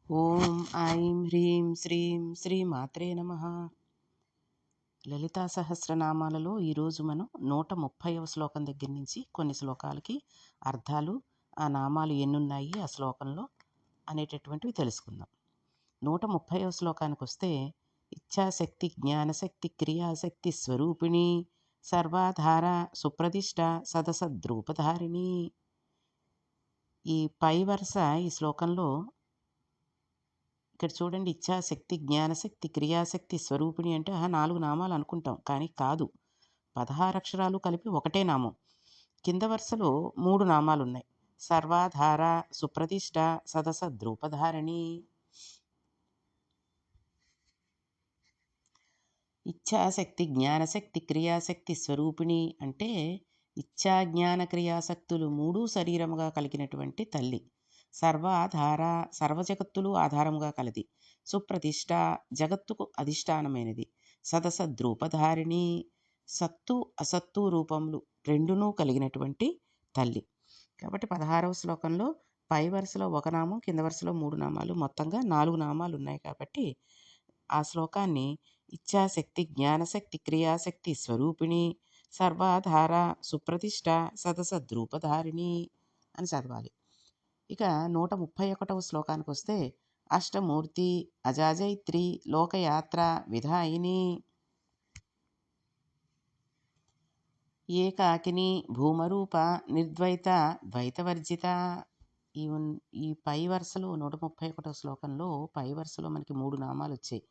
ఓం ఐం హ్రీం శ్రీం శ్రీమాత్రే నమః. లలితా సహస్రనామాలలో ఈరోజు మనం 130వ శ్లోకం దగ్గర నుంచి కొన్ని శ్లోకాలకి అర్థాలు, ఆ నామాలు ఎన్నున్నాయి ఆ శ్లోకంలో అనేటటువంటివి తెలుసుకుందాం. 130వ శ్లోకానికి వస్తే, ఇచ్ఛాశక్తి జ్ఞానశక్తి క్రియాశక్తి స్వరూపిణి సర్వాధార సుప్రతిష్ట సదసద్రూపధారిణి. ఈ పై వరుస ఈ శ్లోకంలో ఇక్కడ చూడండి, ఇచ్ఛాశక్తి జ్ఞానశక్తి క్రియాశక్తి స్వరూపిణి అంటే 4 నామాలు అనుకుంటాం, కానీ కాదు. 16 అక్షరాలు కలిపి ఒకటే నామం. కింద వరుసలో 3 నామాలు ఉన్నాయి. సర్వాధార సుప్రతిష్ట సదసద్రూపధారిణి. ఇచ్ఛాశక్తి జ్ఞానశక్తి క్రియాశక్తి స్వరూపిణి అంటే ఇచ్ఛా జ్ఞాన క్రియాశక్తులు 3 శరీరముగా కలిగినటువంటి తల్లి. సర్వాధార సర్వజగత్తులు ఆధారముగా కలది. సుప్రతిష్ట జగత్తుకు అధిష్టానమైనది. సదసద్రూపధారిణి సత్తు అసత్తు రూపములు రెండునూ కలిగినటువంటి తల్లి. కాబట్టి 16వ శ్లోకంలో పై వరుసలో ఒక నామం, కింద వరుసలో 3 నామాలు, మొత్తంగా 4 నామాలు ఉన్నాయి. కాబట్టి ఆ శ్లోకాన్ని ఇచ్ఛాశక్తి జ్ఞానశక్తి క్రియాశక్తి స్వరూపిణి సర్వాధార సుప్రతిష్ట సదసద్రూపధారిణి అని చదవాలి. ఇక 131వ శ్లోకానికి వస్తే, అష్టమూర్తి అజాజైత్రి లోకయాత్ర విధాయిని ఏకాకిని భూమరూప నిర్ద్వైత ద్వైతవర్జిత. ఈ పై వరుసలో 131వ శ్లోకంలో పై వరుసలో మనకి 3 నామాలు వచ్చాయి.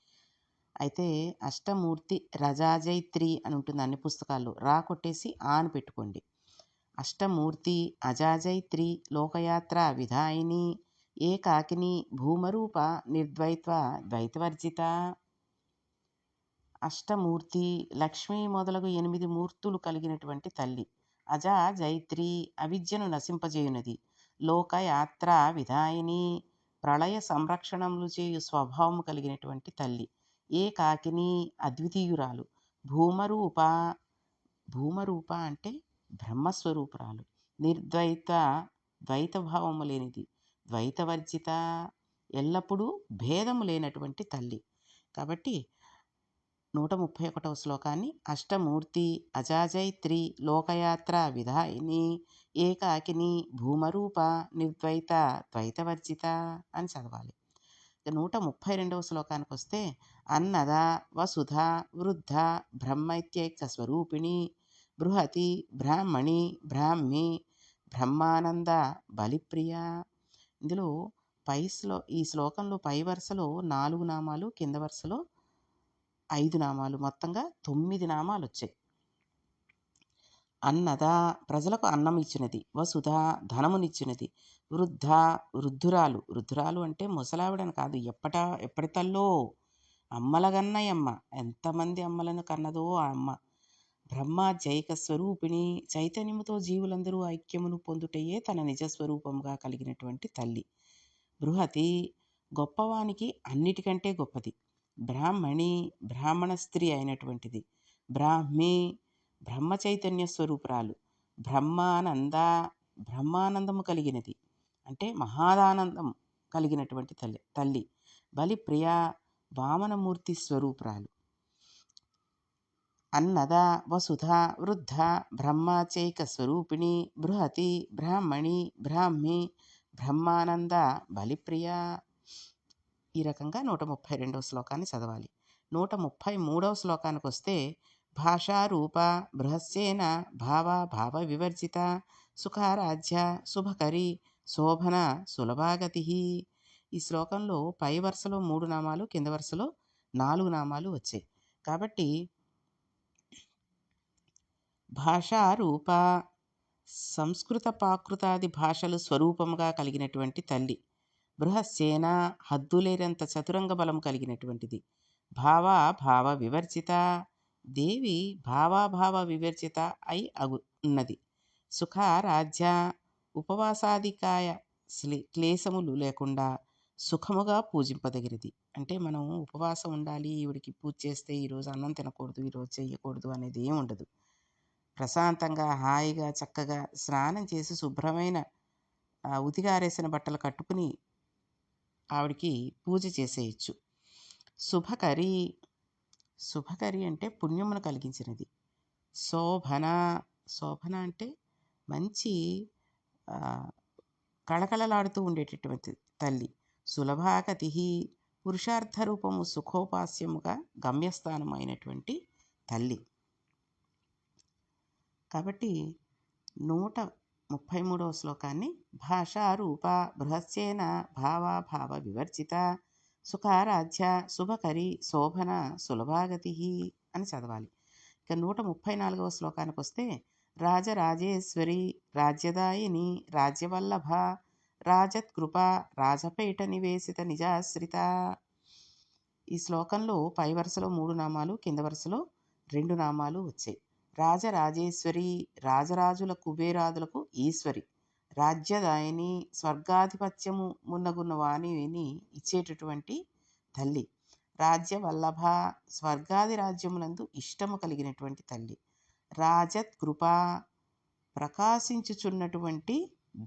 అయితే అష్టమూర్తి రజాజైత్రి అని ఉంటుంది అన్ని పుస్తకాల్లో. రా కొట్టేసి ఆ అని పెట్టుకోండి. అష్టమూర్తి అజాజైత్రి లోకయాత్ర విధాయిని ఏకాకిని భూమరూప నిర్ద్వైత్వ ద్వైతవర్జిత. అష్టమూర్తి లక్ష్మీ మొదలగు 8 మూర్తులు కలిగినటువంటి తల్లి. అజాజైత్రి అవిద్యను నశింపజేయునది. లోకయాత్ర విధాయిని ప్రళయ సంరక్షణములు చేయు స్వభావము కలిగినటువంటి తల్లి. ఏకాకిని అద్వితీయురాలు. భూమరూప భూమరూప అంటే బ్రహ్మస్వరూపురాలు. నిర్ద్వైత ద్వైతభావము లేనిది. ద్వైతవర్జిత ఎల్లప్పుడూ భేదము లేనటువంటి తల్లి. కాబట్టి 131వ శ్లోకాన్ని అష్టమూర్తి అజాజైత్రి లోకయాత్ర విధాయిని ఏకాకిని భూమరూప నిర్ద్వైత ద్వైతవర్జిత అని చదవాలి. 132వ శ్లోకానికి వస్తే, అన్నద వసుధ వృద్ధ బ్రహ్మైత్యైక స్వరూపిణి బృహతి బ్రాహ్మణి బ్రాహ్మి బ్రహ్మానంద బలిప్రియ. ఇందులో ఈ శ్లోకంలో పై వరుసలో 4 నామాలు, కింద వరుసలో 5 నామాలు, మొత్తంగా 9 నామాలు వచ్చాయి. అన్నద ప్రజలకు అన్నం ఇచ్చినది. వసుధ ధనమునిచ్చినది. వృద్ధ వృద్ధురాలు. వృద్ధురాలు అంటే ముసలావిడని కాదు, ఎప్పటి తల్లో అమ్మలగన్నయమ్మ. ఎంతమంది అమ్మలను కన్నదో ఆ అమ్మ. బ్రహ్మాజైక స్వరూపిణి చైతన్యముతో జీవులందరూ ఐక్యమును పొందుటయే తన నిజస్వరూపముగా కలిగినటువంటి తల్లి. బృహతి గొప్పవానికి అన్నిటికంటే గొప్పది. బ్రాహ్మణి బ్రాహ్మణ స్త్రీ అయినటువంటిది. బ్రాహ్మి బ్రహ్మ చైతన్య స్వరూపురాలు. బ్రహ్మానంద బ్రహ్మానందము కలిగినది, అంటే మహాదానందం కలిగినటువంటి తల్లి. బలిప్రియ వామనమూర్తి స్వరూపురాలు. అన్నద వసుధ వృద్ధ బ్రహ్మచైక స్వరూపిణి బృహతి బ్రాహ్మణి బ్రాహ్మి బ్రహ్మానంద బలిప్రియ. ఈ రకంగా 132వ శ్లోకాన్ని చదవాలి. 133వ శ్లోకానికి వస్తే, భాషారూప బృహస్సేన భావ భావ వివర్జిత సుఖారాధ్య శుభకరి శోభన సులభాగతి. ఈ శ్లోకంలో పై వరుసలో 3 నామాలు, కింద వరుసలో 4 నామాలు వచ్చాయి. కాబట్టి భాషారూప సంస్కృత ప్రాకృతాది భాషలు స్వరూపముగా కలిగినటువంటి తల్లి. బృహస్సేన హద్దులేనంత చతురంగ బలం కలిగినటువంటిది. భావ వివర్జిత దేవి భావాభావ వివర్జిత అయి ఉన్నది. సుఖారాధ్య ఉపవాసాదికాయ క్లేశములు లేకుండా సుఖముగా పూజింపదగినది. అంటే మనం ఉపవాసం ఉండాలి, ఈవిడికి పూజ చేస్తే ఈరోజు అన్నం తినకూడదు, ఈరోజు చెయ్యకూడదు అనేది ఏం ఉండదు. ప్రశాంతంగా హాయిగా చక్కగా స్నానం చేసి శుభ్రమైన ఉతికారేసిన బట్టలు కట్టుకుని ఆవిడికి పూజ చేసేయచ్చు. శుభకరి, శుభకరి అంటే పుణ్యమును కలిగించినది. శోభన, శోభన అంటే మంచి కళకళలాడుతూ ఉండేటటువంటి తల్లి. సులభాగతి, పురుషార్థ రూపము సుఖోపాస్యముగా గమ్యస్థానం అయినటువంటి తల్లి. కాబట్టి 133వ శ్లోకాన్ని భాషారూప బృహస్సేన భావాభావ వివర్జిత సుఖారాధ్య శుభకరి శోభన సులభాగతి అని చదవాలి. ఇక 134వ శ్లోకానికి వస్తే రాజరాజేశ్వరి రాజ్యదాయిని రాజ్యవల్లభ రాజత్కృప రాజపేట నివేశిత నిజాశ్రిత. ఈ శ్లోకంలో పై వరుసలో 3 నామాలు, కింద వరుసలో 2 నామాలు వచ్చాయి. రాజరాజేశ్వరి రాజరాజుల కుబేరాదులకు ఈశ్వరి, రాజ్యదాయిని స్వర్గాధిపత్యము మున్నగున్న వాణిని ఇచ్చేటటువంటి తల్లి, రాజ్యవల్లభ స్వర్గాది రాజ్యములందు ఇష్టము కలిగినటువంటి తల్లి, రాజత్కృప ప్రకాశించుచున్నటువంటి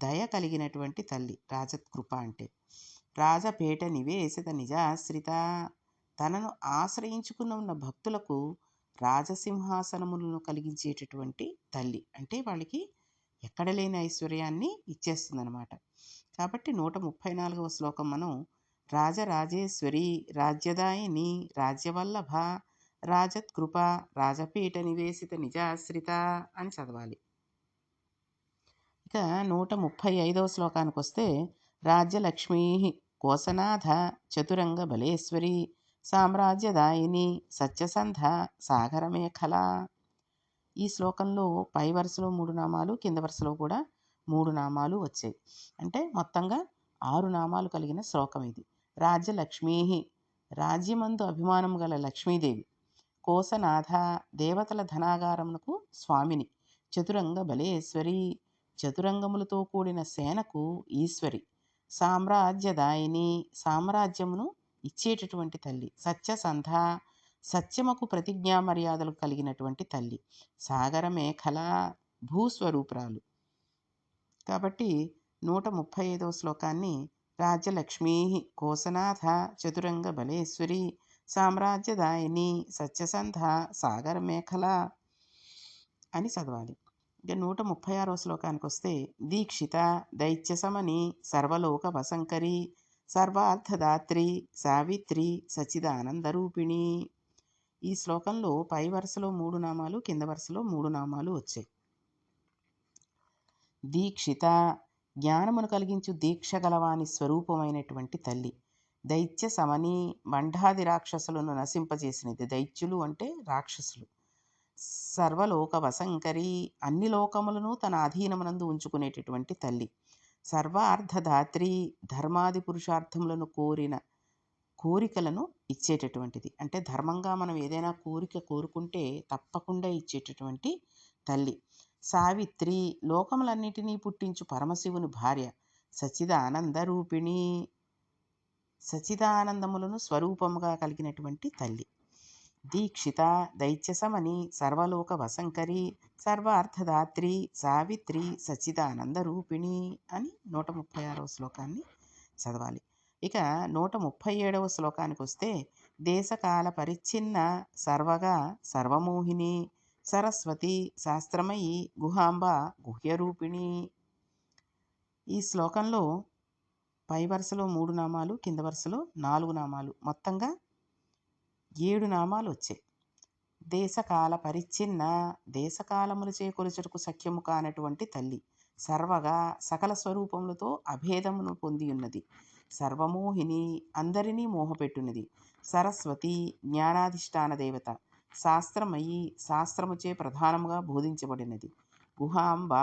దయ కలిగినటువంటి తల్లి రాజత్కృప అంటే, రాజపేట నివేశిత నిజాశ్రిత తనను ఆశ్రయించుకున్న ఉన్న భక్తులకు రాజసింహాసనములను కలిగించేటటువంటి తల్లి. అంటే వాళ్ళకి ఎక్కడ లేని ఐశ్వర్యాన్ని ఇచ్చేస్తుందన్నమాట. కాబట్టి 134వ శ్లోకం మనం రాజరాజేశ్వరి రాజ్యదాయిని రాజ్యవల్లభ రాజత్కృప రాజపీఠ నివేశిత నిజాశ్రిత అని చదవాలి. ఇక 135వ శ్లోకానికి వస్తే రాజ్యలక్ష్మీ కోసనాథ చతురంగ బలేశ్వరి సామ్రాజ్యదాయిని సత్యసంధ సాగరమేఖల. ఈ శ్లోకంలో పై వరుసలో 3 నామాలు, కింద వరుసలో కూడా 3 నామాలు వచ్చాయి. అంటే మొత్తంగా 6 నామాలు కలిగిన శ్లోకం ఇది. రాజ్యలక్ష్మీ రాజ్యమందు అభిమానం గల లక్ష్మీదేవి, కోసనాథ దేవతల ధనాగారమునకు స్వామిని, చతురంగ బలేశ్వరి చతురంగములతో కూడిన సేనకు ఈశ్వరి, సామ్రాజ్యదాయిని సామ్రాజ్యమును ఇచ్చేటటువంటి తల్లి, సత్యసంధ సత్యముకు ప్రతిజ్ఞా మర్యాదలు కలిగినటువంటి తల్లి, సాగర మేఖల భూస్వరూపురాలు. కాబట్టి 135వ శ్లోకాన్ని రాజ్యలక్ష్మీ కోసనాథ చతురంగ బలేశ్వరి సామ్రాజ్యదాయిని సత్యసంధ సాగర మేఖల అని చదవాలి. ఇక 136వ శ్లోకానికి వస్తే దీక్షిత దైత్యసమని సర్వలోక వసంకరి సర్వార్థదాత్రి సావిత్రి సచ్చిదానందరూపిణి. ఈ శ్లోకంలో పై వరుసలో 3 నామాలు, కింద వరుసలో 3 నామాలు వచ్చాయి. దీక్షిత జ్ఞానమును కలిగించు దీక్ష గలవాని స్వరూపమైనటువంటి తల్లి, దైత్య సమని మండాది రాక్షసులను నశింపజేసినది. దైత్యులు అంటే రాక్షసులు. సర్వలోక వసంకరి అన్ని లోకములను తన అధీనమునందు ఉంచుకునేటటువంటి తల్లి, సర్వార్థదాత్రి ధర్మాది పురుషార్థములను కోరిన కోరికలను ఇచ్చేటటువంటిది. అంటే ధర్మంగా మనం ఏదైనా కోరిక కోరుకుంటే తప్పకుండా ఇచ్చేటటువంటి తల్లి, సావిత్రి లోకములన్నిటినీ పుట్టించు పరమశివుని భార్య, సచ్చిదానందరూపిణి సచ్చిదానందములను స్వరూపముగా కలిగినటువంటి తల్లి, దీక్షిత దైత్యసమని సర్వలోక వసంకరి సర్వార్థదాత్రి సావిత్రి సచ్చిదానందరూపిణి అని 136వ శ్లోకాన్ని చదవాలి. ఇక 137వ శ్లోకానికి వస్తే దేశకాల పరిచ్ఛిన్న సర్వగా సర్వమోహిని సరస్వతి శాస్త్రమయి గుహాంబ గుహ్యరూపిణి. ఈ శ్లోకంలో పై వరుసలో 3 నామాలు, కింద వరుసలో 4 నామాలు, మొత్తంగా 7 నామాలు వచ్చాయి. దేశకాల పరిచ్ఛిన్న దేశకాలములు చేకొలుచుటకు సఖ్యము కానటువంటి తల్లి, సర్వగా సకల స్వరూపములతో అభేదమును పొంది ఉన్నది, సర్వమోహిని అందరినీ మోహపెట్టున్నది, సరస్వతి జ్ఞానాధిష్టాన దేవత, శాస్త్రమయి శాస్త్రముచే ప్రధానముగా బోధించబడినది, గుహాంబ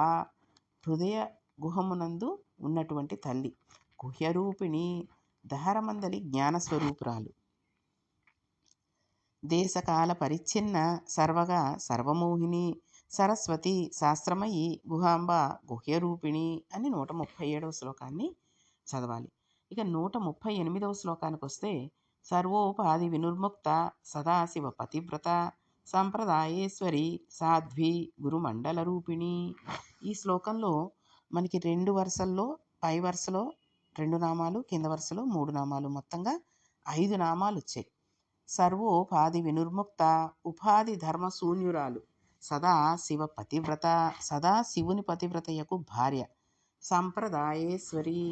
హృదయ గుహమునందు ఉన్నటువంటి తల్లి, గుహ్యరూపిణి దహరమందలి జ్ఞానస్వరూపురాలు. దేశకాల పరిచ్ఛిన్న సర్వగా సర్వమోహిని సరస్వతి శాస్త్రమయి గుహాంబ గుహ్యరూపిణి అని 137వ శ్లోకాన్ని చదవాలి. ఇక 138వ శ్లోకానికి వస్తే సర్వోపాధి వినుర్ముక్త సదాశివ పతివ్రత సంప్రదాయేశ్వరి సాధ్వి గురుమండల రూపిణి. ఈ శ్లోకంలో మనకి 2 వరుసల్లో పై వరుసలో 2 నామాలు, కింద వరుసలో 3 నామాలు, మొత్తంగా 5 నామాలు వచ్చాయి. సర్వోపాధి వినుర్ముక్త, ఉపాధి ధర్మ శూన్యురాలు, సదా శివ పతివ్రత, సదా శివుని పతివ్రతయకు భార్య, సంప్రదాయేశ్వరి,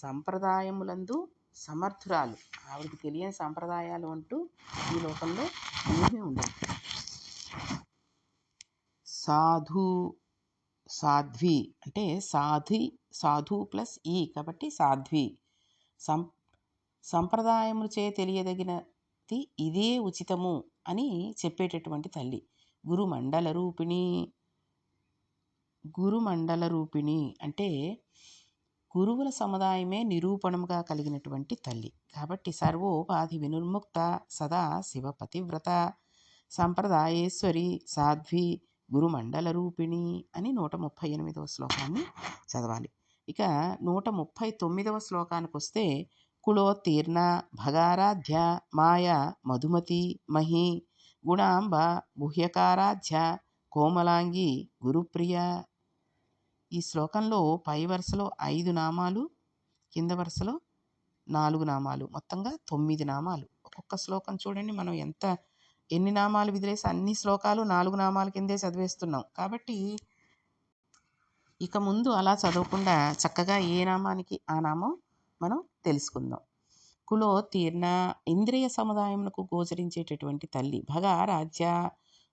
సంప్రదాయములందు సమర్థురాలు. ఆవిడకి తెలియని సంప్రదాయాలు అంటూ ఈ లోకంలో ఏమీ ఉండవు. సాధు, సాధ్వి అంటే సాధు ప్లస్ ఈ కాబట్టి సాధ్వి. సంప్రదాయములు చే తెలియదగినది ఇదే ఉచితము అని చెప్పేటటువంటి తల్లి. గురుమండల రూపిణి అంటే గురువుల సముదాయమే నిరూపణముగా కలిగినటువంటి తల్లి. కాబట్టి సర్వోపాధి వినుర్ముక్త, సదా శివ పతివ్రత, సంప్రదాయేశ్వరి, సాధ్వి, గురుమండల రూపిణి అని 138వ శ్లోకాన్ని చదవాలి. ఇక 139వ శ్లోకానికి వస్తే కులోత్తీర్ణ, భగారాధ్య, మాయ, మధుమతి, మహి, గుణాంబ, గుహ్యకారాధ్య, కోమలాంగి, గురుప్రియ. ఈ శ్లోకంలో పై వరుసలో 5 నామాలు, కింద వరుసలో 4 నామాలు, మొత్తంగా 9 నామాలు. ఒక్కొక్క శ్లోకం చూడండి, మనం ఎన్ని నామాలు విదిలేసి అన్ని శ్లోకాలు 4 నామాల కిందే చదివేస్తున్నాం. కాబట్టి ఇక ముందు అలా చదవకుండా చక్కగా ఏ నామానికి ఆ నామం మనం తెలుసుకుందాం. కులోత్తీర్ణ, ఇంద్రియ సముదాయమునకు గోచరించేటటువంటి తల్లి. భగా రాజ్య,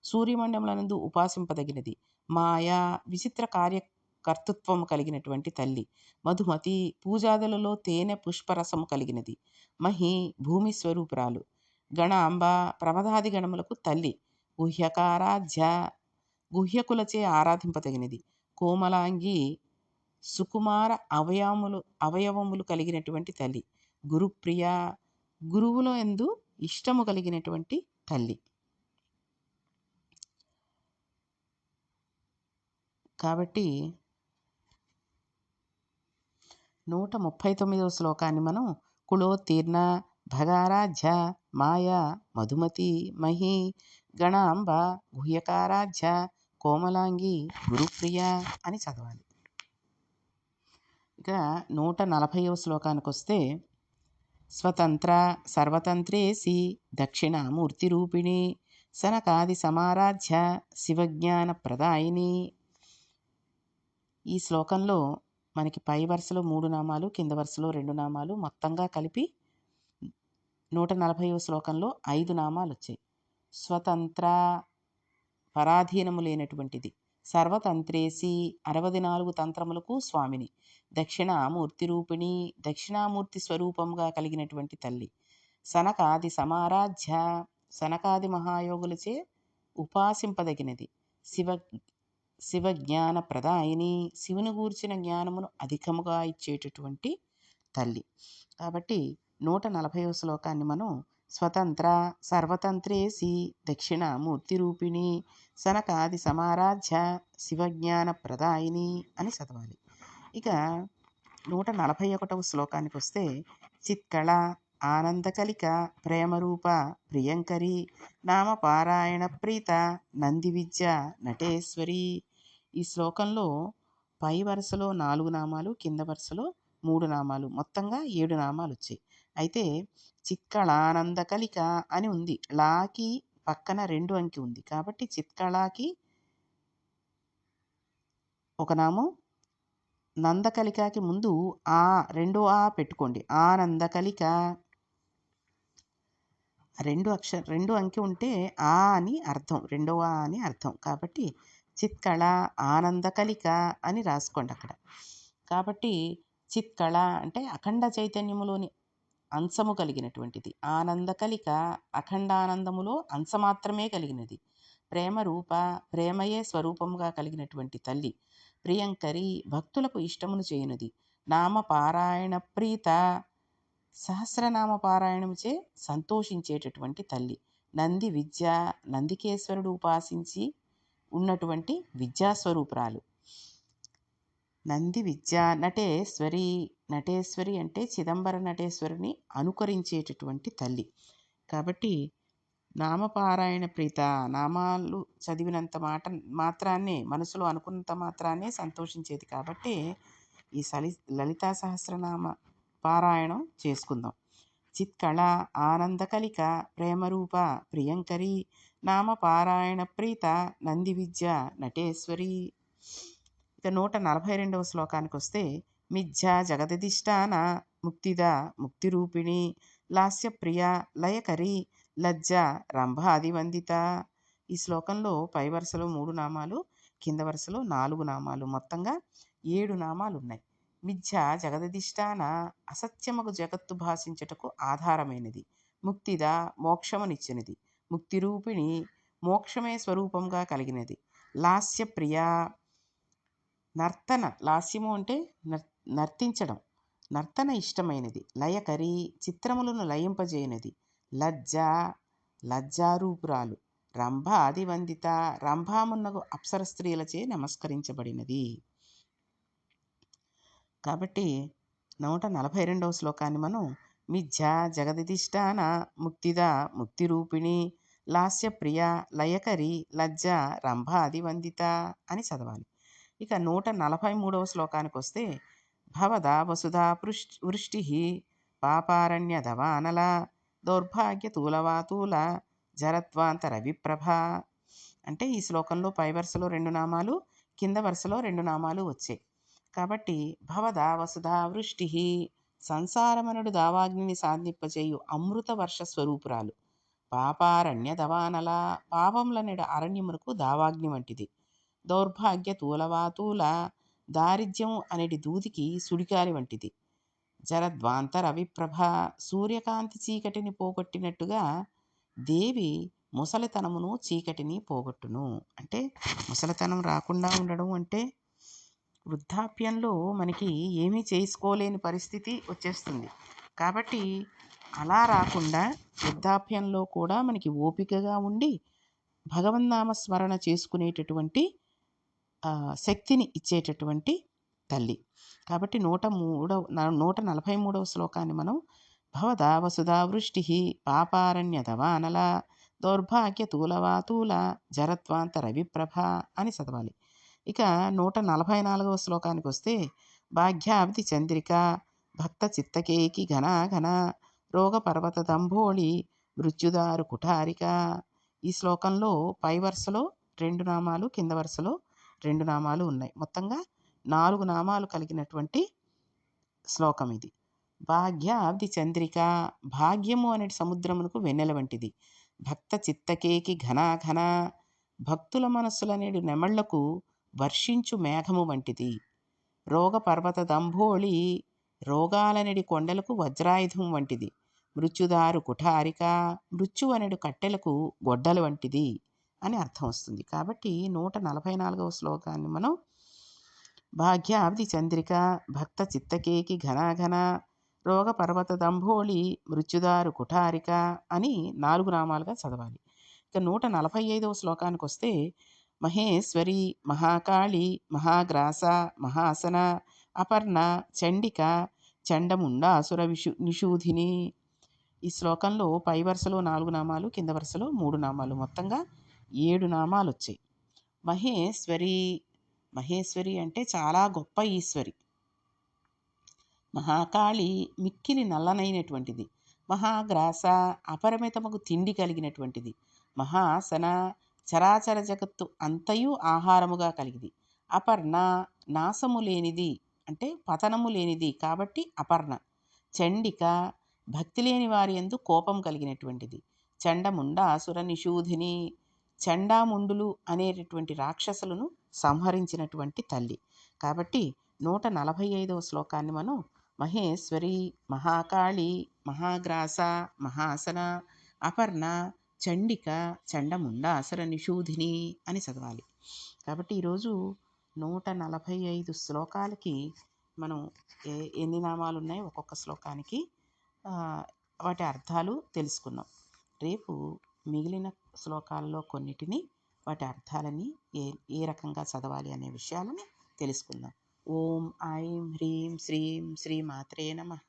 సూర్యమండలమునందు ఉపాసింపదగినది. మాయా, విచిత్ర కార్యకర్తృత్వము కలిగినటువంటి తల్లి. మధుమతి, పూజాదులలో తేనె పుష్పరసము కలిగినది. మహి, భూమి స్వరూపురాలు. గణాంబ, ప్రమదాది గణములకు తల్లి. గుహ్యకారాధ్య, గుహ్యకులచే ఆరాధింపదగినది. కోమలాంగి, సుకుమార అవయవములు కలిగినటువంటి తల్లి. గురుప్రియ, గురువుల యందు ఇష్టము కలిగినటువంటి తల్లి. కాబట్టి 139వ శ్లోకాన్ని మనం కులోత్తీర్ణ, భగారాధ్య, మాయ, మధుమతి, మహి, గణాంబ, గుహ్యకారాధ్య, కోమలాంగి, గురుప్రియ అని చదవాలి. ఇక 140వ శ్లోకానికి వస్తే స్వతంత్ర, సర్వతంత్రేసి, దక్షిణామూర్తి రూపిణి, సనకాది సమారాధ్య, శివజ్ఞాన ప్రదాయిని. ఈ శ్లోకంలో మనకి పై వరుసలో 3 నామాలు, కింద వరుసలో 2 నామాలు, మొత్తంగా కలిపి 140వ శ్లోకంలో 5 నామాలు వచ్చాయి. స్వతంత్ర, పరాధీనము లేనటువంటిది. సర్వతంత్రేసి, 64 తంత్రములకు స్వామిని. దక్షిణామూర్తి రూపిణి, దక్షిణామూర్తి స్వరూపముగా కలిగినటువంటి తల్లి. సనకాది సమారాధ్య, సనకాది మహాయోగులచే ఉపాసింపదగినది. శివజ్ఞాన ప్రదాయిని, శివుని గూర్చిన జ్ఞానమును అధికముగా ఇచ్చేటటువంటి తల్లి. కాబట్టి 140వ శ్లోకాన్ని మనం స్వతంత్ర, సర్వతంత్రేసి, దక్షిణామూర్తి రూపిణి, సనకాది సమారాధ్య, శివజ్ఞాన ప్రదాయిని అని చదవాలి. ఇక 141వ శ్లోకానికి వస్తే చిత్కళ, ఆనందకలిక, ప్రేమరూప, ప్రియంకరి, నామపారాయణ ప్రీత, నంది విద్య, నటేశ్వరి. ఈ శ్లోకంలో పై వరుసలో 4 నామాలు, కింద వరుసలో 3 నామాలు, మొత్తంగా 7 నామాలు వచ్చాయి. అయితే చిత్కళానంద కలిక అని ఉంది, లాకి పక్కన 2 అంకి ఉంది. కాబట్టి చిత్కళాకి ఒక నామం, నందకలికకి ముందు ఆ 2 ఆ పెట్టుకోండి. ఆనందకలిక 2 అంకి ఉంటే ఆ అని అర్థం, 2వ ఆ అని అర్థం. కాబట్టి చిత్కళ ఆనందకలిక అని రాసుకోండి అక్కడ. కాబట్టి చిత్కళ అంటే అఖండ చైతన్యములోని అంశము కలిగినటువంటిది. ఆనందకలిక అఖండానందములో అంశ మాత్రమే కలిగినది. ప్రేమరూప, ప్రేమయే స్వరూపముగా కలిగినటువంటి తల్లి. ప్రియంకరి, భక్తులకు ఇష్టమును చేయునది. నామపారాయణ ప్రీత, సహస్రనామ పారాయణముచే సంతోషించేటటువంటి తల్లి. నంది విద్య, నందికేశ్వరుడు ఉపాసించి ఉన్నటువంటి విద్యాస్వరూపురాలు. నంది విద్య, నటేశ్వరి, నటేశ్వరి అంటే చిదంబర నటేశ్వరిని అనుకరించేటటువంటి తల్లి. కాబట్టి నామపారాయణ ప్రీత, నామాలు చదివినంత మాత్రాన్నే, మనసులో అనుకున్నంత మాత్రాన్నే సంతోషించేది. కాబట్టి ఈ లలితా సహస్రనామ పారాయణం చేసుకుందాం. చిత్కళ ఆనందకలిక ప్రేమరూప ప్రియంకరి నామ పారాయణ ప్రీత నంది విద్య నటేశ్వరి. ఇక 142వ శ్లోకానికి వస్తే మిథ్యా జగదధిష్టాన ముక్తిద ముక్తిరూపిణి లాస్యప్రియ లయకరి లజ్జ రంభాదివందిత. ఈ శ్లోకంలో పై వరుసలో 3 నామాలు, కింద వరుసలో 4 నామాలు, మొత్తంగా 7 నామాలు ఉన్నాయి. మిథ్య జగదధిష్టాన అసత్యమగు జగత్తు భాషించుటకు ఆధారమైనది. ముక్తిద మోక్షమునిచ్చినది. ముక్తిరూపిణి మోక్షమే స్వరూపంగా కలిగినది. లాస్యప్రియ నర్తన, లాస్యము అంటే నర్తించడం, నర్తన ఇష్టమైనది. లయకరి చిత్రములను లయింపజేయనది. లజ్జ లజ్జారూపురాలు. రంభ ఆదివందిత రంభామున్నగు అప్సర స్త్రీలచే నమస్కరించబడినది. కాబట్టి 142వ శ్లోకాన్ని మనం మిథ్యా జగదధిష్టాన ముక్తిద ముక్తిరూపిణి లాస్యప్రియ లయకరి లజ్జ రంభాదివందిత అని చదవాలి. ఇక 143వ శ్లోకానికి వస్తే భవదా వసుధా వృష్టి పాపారణ్యధవానల దౌర్భాగ్య తూలవాతూల జరత్వాంతర విప్రభ. అంటే ఈ శ్లోకంలో పై వరుసలో 2 నామాలు, కింద వరుసలో 2 నామాలు వచ్చాయి. కాబట్టి భవదా వసుధా వృష్టి సంసారమనుడు దావాగ్నిని సాధింపజేయు అమృత వర్ష స్వరూపురాలు. పాపారణ్య దవానల పాపములనేడు అరణ్యమునకు దావాగ్ని వంటిది. దౌర్భాగ్య తూలవాతూల దారిద్ర్యము అనేది దూదికి సుడిగాలి వంటిది. జరద్వాంతర విప్రభ సూర్యకాంతి చీకటిని పోగొట్టినట్టుగా దేవి ముసలితనమును చీకటిని పోగొట్టును. అంటే ముసలితనం రాకుండా ఉండడం అంటే వృద్ధాప్యంలో మనకి ఏమీ చేసుకోలేని పరిస్థితి వచ్చేస్తుంది. కాబట్టి అలా రాకుండా వృద్ధాప్యంలో కూడా మనకి ఓపికగా ఉండి భగవన్నామ స్మరణ చేసుకునేటటువంటి శక్తిని ఇచ్చేటటువంటి తల్లి. కాబట్టి 143వ శ్లోకాన్ని మనం భవదా వసుధా వృష్టి పాపారణ్య దవానల దౌర్భాగ్య తూలవాతూల జరత్వాంతర విప్రభ అని చదవాలి. ఇక 144వ శ్లోకానికి వస్తే భాగ్యాబ్ది చంద్రిక భక్త చిత్తకేకి ఘన రోగ పర్వత దంభోళి మృత్యుదారు కుఠారిక. ఈ శ్లోకంలో పై వరుసలో 2 నామాలు, కింద వరుసలో 2 నామాలు ఉన్నాయి. మొత్తంగా 4 నామాలు కలిగినటువంటి శ్లోకం ఇది. భాగ్యాబ్ది చంద్రిక భాగ్యము అనే సముద్రమునకు వెన్నెల వంటిది. భక్త చిత్తకేకి ఘన భక్తుల మనస్సులనేడు నెమళ్లకు వర్షించు మేఘము వంటిది. రోగ పర్వత దంభోళి రోగాలనేడి కొండలకు వజ్రాయుధం వంటిది. మృత్యుదారు కుఠారిక మృత్యు అనేడు కట్టెలకు గొడ్డలు వంటిది అని అర్థం వస్తుంది. కాబట్టి 144వ శ్లోకాన్ని మనం భాగ్యాబ్ది చంద్రిక భక్త చిత్తకేకి ఘన రోగ పర్వత దంభోళి మృత్యుదారు కుఠారిక అని 4 నామాలుగా చదవాలి. ఇక 145వ శ్లోకానికి వస్తే మహేశ్వరి మహాకాళి మహాగ్రాస మహాసన అపర్ణ చండిక చండముండాసుర నిషూధిని. ఈ శ్లోకంలో పై వరుసలో 4 నామాలు, కింద వరుసలో 3 నామాలు, మొత్తంగా 7 నామాలు వచ్చాయి. మహేశ్వరి అంటే చాలా గొప్ప ఈశ్వరి. మహాకాళి మిక్కిలి నల్లనైనటువంటిది. మహాగ్రాస అపరిమితముకు తిండి కలిగినటువంటిది. మహాసన చరాచర జగత్తు అంతయు ఆహారముగా కలిగింది. అపర్ణ నాశము లేనిది అంటే పతనము లేనిది కాబట్టి అపర్ణ. చండిక భక్తి లేని వారి యందు కోపం కలిగినటువంటిది. చండముండ అసుర నిషూధిని చండాముండులు అనేటటువంటి రాక్షసులను సంహరించినటువంటి తల్లి. కాబట్టి 145వ శ్లోకాన్ని మనం మహేశ్వరి మహాకాళి మహాగ్రాస మహాసన అపర్ణ చండిక చండముండ అసుర నిషూధిని అని చదవాలి. కాబట్టి ఈరోజు 145 శ్లోకాలకి మనం ఎన్ని నామాలు ఉన్నాయి ఒక్కొక్క శ్లోకానికి వాటి అర్థాలు తెలుసుకున్నాం. రేపు మిగిలిన శ్లోకాల్లో కొన్నిటిని వాటి అర్థాలని ఏ రకంగా చదవాలి అనే విషయాలని తెలుసుకుందాం. ఓం ఐం హ్రీం శ్రీం శ్రీ మాత్రే నమః.